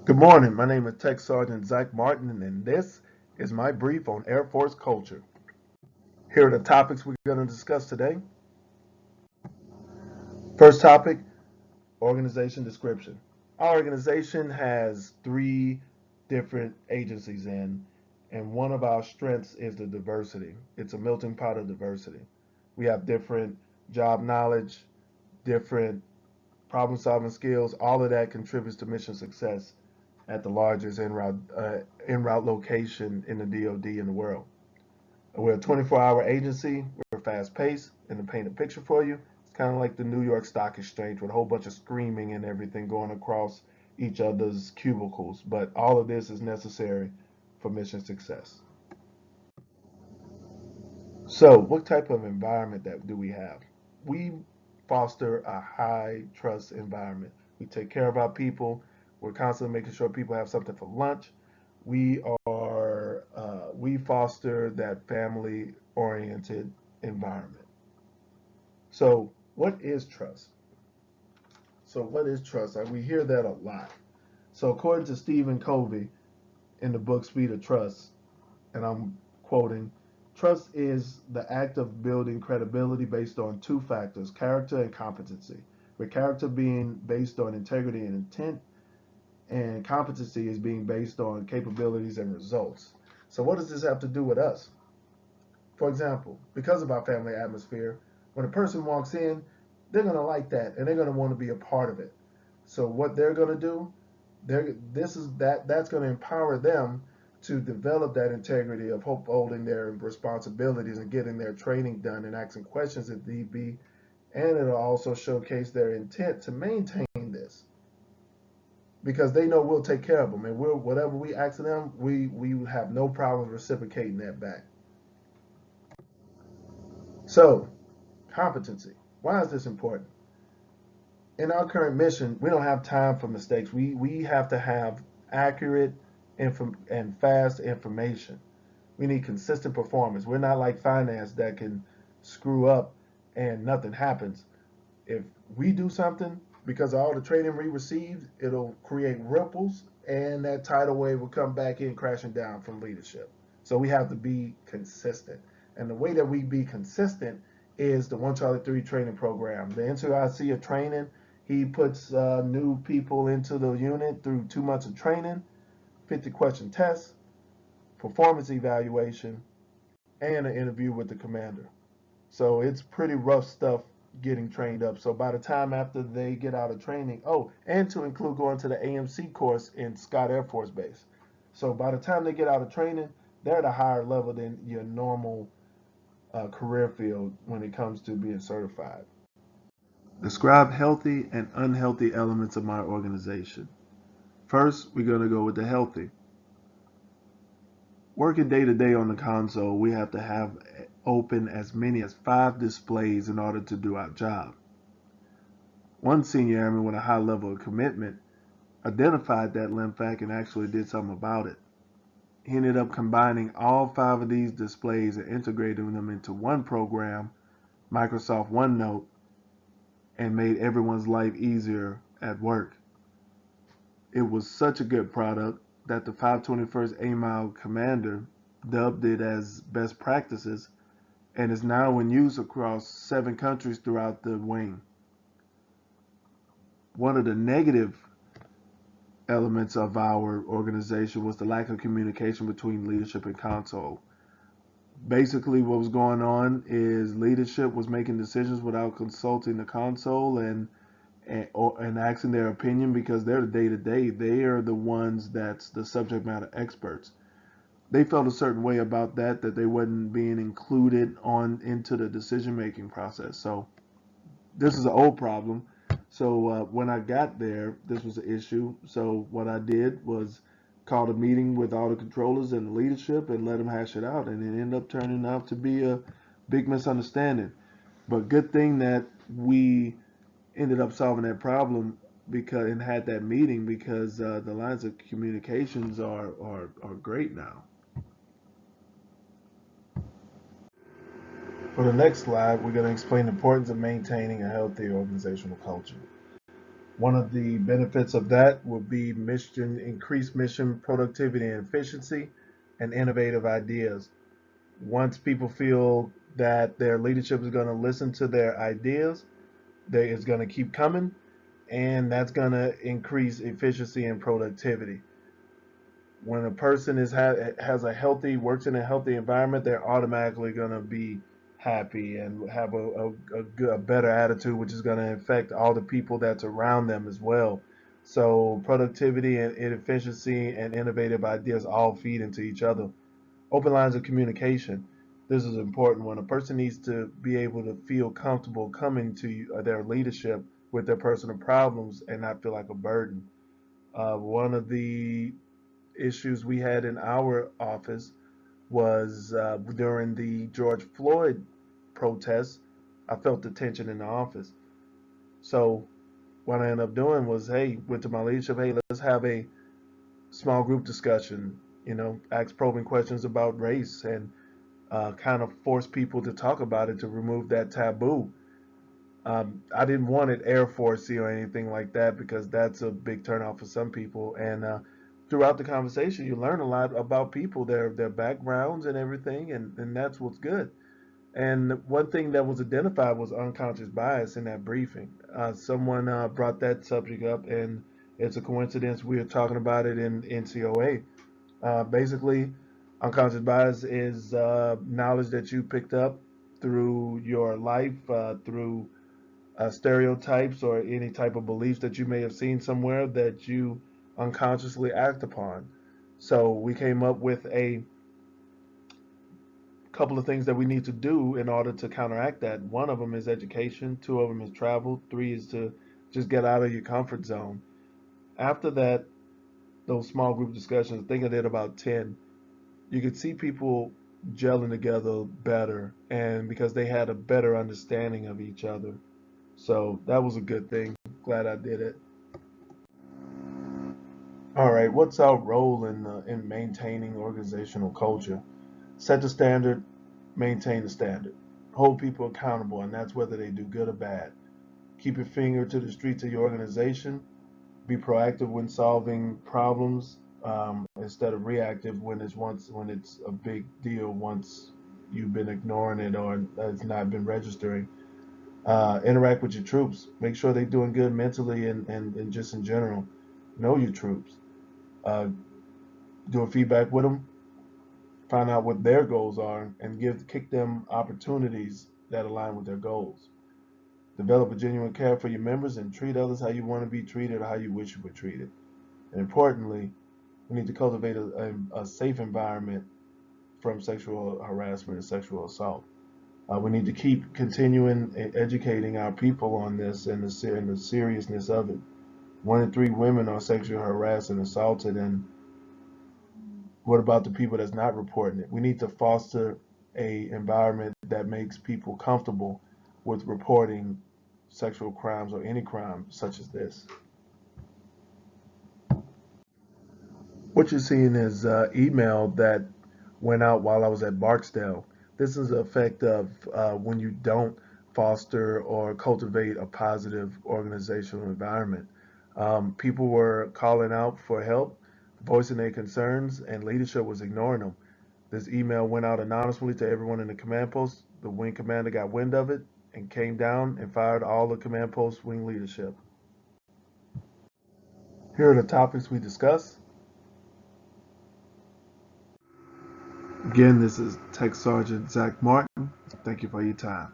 Good morning. My name is Tech Sergeant Zach Martin, and this is my brief on Air Force culture. Here are the topics we're going to discuss today. First topic, organization description. Our organization has three different agencies and one of our strengths is the diversity. It's a melting pot of diversity. We have different job knowledge, different problem solving skills. All of that contributes to mission success at the largest en route location in the DoD in the world. We're a 24-hour agency. We're fast paced, and to paint a picture for you, it's kind of like the New York Stock Exchange with a whole bunch of screaming and everything going across each other's cubicles. But all of this is necessary for mission success. So, what type of environment that do we have? We foster a high trust environment. We take care of our people. We're constantly making sure people have something for lunch. We foster that family oriented environment. So, what is trust? So, what is trust? We hear that a lot. So, according to Stephen Covey in the book Speed of Trust, and I'm quoting, trust is the act of building credibility based on two factors, character and competency. With character being based on integrity and intent, and competency is being based on capabilities and results. So, what does this have to do with us? For example, because of our family atmosphere, when a person walks in, they're going to like that and they're going to want to be a part of it. So, what they're going to do, that's going to empower them to develop that integrity of upholding their responsibilities and getting their training done and asking questions if need be. And it'll also showcase their intent to maintain this because they know we'll take care of them and we'll whatever we ask of them, we have no problem reciprocating that back. So, competency. Why is this important? In our current mission, we don't have time for mistakes. We have to have accurate and fast information. We need consistent performance. We're not like finance that can screw up and nothing happens. If we do something, because of all the training we received, it'll create ripples and that tidal wave will come back in crashing down from leadership. So we have to be consistent. And the way that we be consistent is the One Charlie 3 training program. The NCOA training, he puts new people into the unit through 2 months of training, 50 question tests, performance evaluation, and an interview with the commander. So it's pretty rough stuff getting trained up. So by the time after they get out of training, oh, and to include going to the AMC course in Scott Air Force Base. So by the time they get out of training, they're at a higher level than your normal career field when it comes to being certified. Describe healthy and unhealthy elements of my organization. First, we're going to go with the healthy. Working day to day on the console, we have to have open as many as 5 displays in order to do our job. One senior airman with a high level of commitment identified that limp fact and actually did something about it. He ended up combining all 5 of these displays and integrating them into one program, Microsoft OneNote, and made everyone's life easier at work. It was such a good product that the 521st AMIL commander dubbed it as best practices and is now in use across 7 countries throughout the wing. One of the negative elements of our organization was the lack of communication between leadership and console. Basically, what was going on is leadership was making decisions without consulting the console and asking their opinion because they're the day to day. They are the ones that's the subject matter experts. They felt a certain way about that they wasn't being included on into the decision making process. So this is an old problem. So when I got there, this was an issue. So what I did was called a meeting with all the controllers and the leadership and let them hash it out, and it ended up turning out to be a big misunderstanding. But good thing that we ended up solving that problem because and had that meeting because the lines of communications are great now. For the next slide, we're going to explain the importance of maintaining a healthy organizational culture. One of the benefits of that would be increased mission productivity and efficiency, and innovative ideas. Once people feel that their leadership is going to listen to their ideas, it's going to keep coming, and that's going to increase efficiency and productivity. When a person has a healthy works in a healthy environment, they're automatically going to be happy and have a better attitude, which is going to affect all the people that's around them as well. So productivity and efficiency and innovative ideas all feed into each other. Open lines of communication. This is important. When a person needs to be able to feel comfortable coming to their leadership with their personal problems and not feel like a burden. One of the issues we had in our office was during the George Floyd protests. I felt the tension in the office. So what I ended up doing was, hey, went to my leadership, hey, let's have a small group discussion, ask probing questions about race and kind of force people to talk about it to remove that taboo. I didn't want it Air Forcey or anything like that because that's a big turnoff for some people. And throughout the conversation, you learn a lot about people, their backgrounds and everything, and that's what's good. And one thing that was identified was unconscious bias in that briefing. Someone brought that subject up, and it's a coincidence we were talking about it in NCOA. Basically, unconscious bias is knowledge that you picked up through your life, through stereotypes or any type of beliefs that you may have seen somewhere that you unconsciously act upon. So we came up with a couple of things that we need to do in order to counteract that. One of them is education, two of them is travel, three is to just get out of your comfort zone. After that, those small group discussions, I think I did about 10, you could see people gelling together better and because they had a better understanding of each other. So that was a good thing. Glad I did it. All right, what's our role in maintaining organizational culture? Set the standard, maintain the standard. Hold people accountable, and that's whether they do good or bad. Keep your finger to the streets of your organization. Be proactive when solving problems instead of reactive when it's a big deal once you've been ignoring it or it's not been registering. Interact with your troops. Make sure they're doing good mentally and just in general. Know your troops. Uh, do a feedback with them. Find out what their goals are and kick them opportunities that align with their goals. Develop a genuine care for your members and treat others how you want to be treated or how you wish you were treated. And importantly, we need to cultivate a safe environment from sexual harassment and sexual assault. We need to keep continuing educating our people on this and the seriousness of it. 1 in 3 women are sexually harassed and assaulted, and what about the people that's not reporting it? We need to foster a environment that makes people comfortable with reporting sexual crimes or any crime such as this. What you're seeing is email that went out while I was at Barksdale. This is the effect of when you don't foster or cultivate a positive organizational environment. People were calling out for help, voicing their concerns, and leadership was ignoring them. This email went out anonymously to everyone in the command post. The wing commander got wind of it and came down and fired all the command post wing leadership. Here are the topics we discussed. Again, this is Tech Sergeant Zach Martin. Thank you for your time.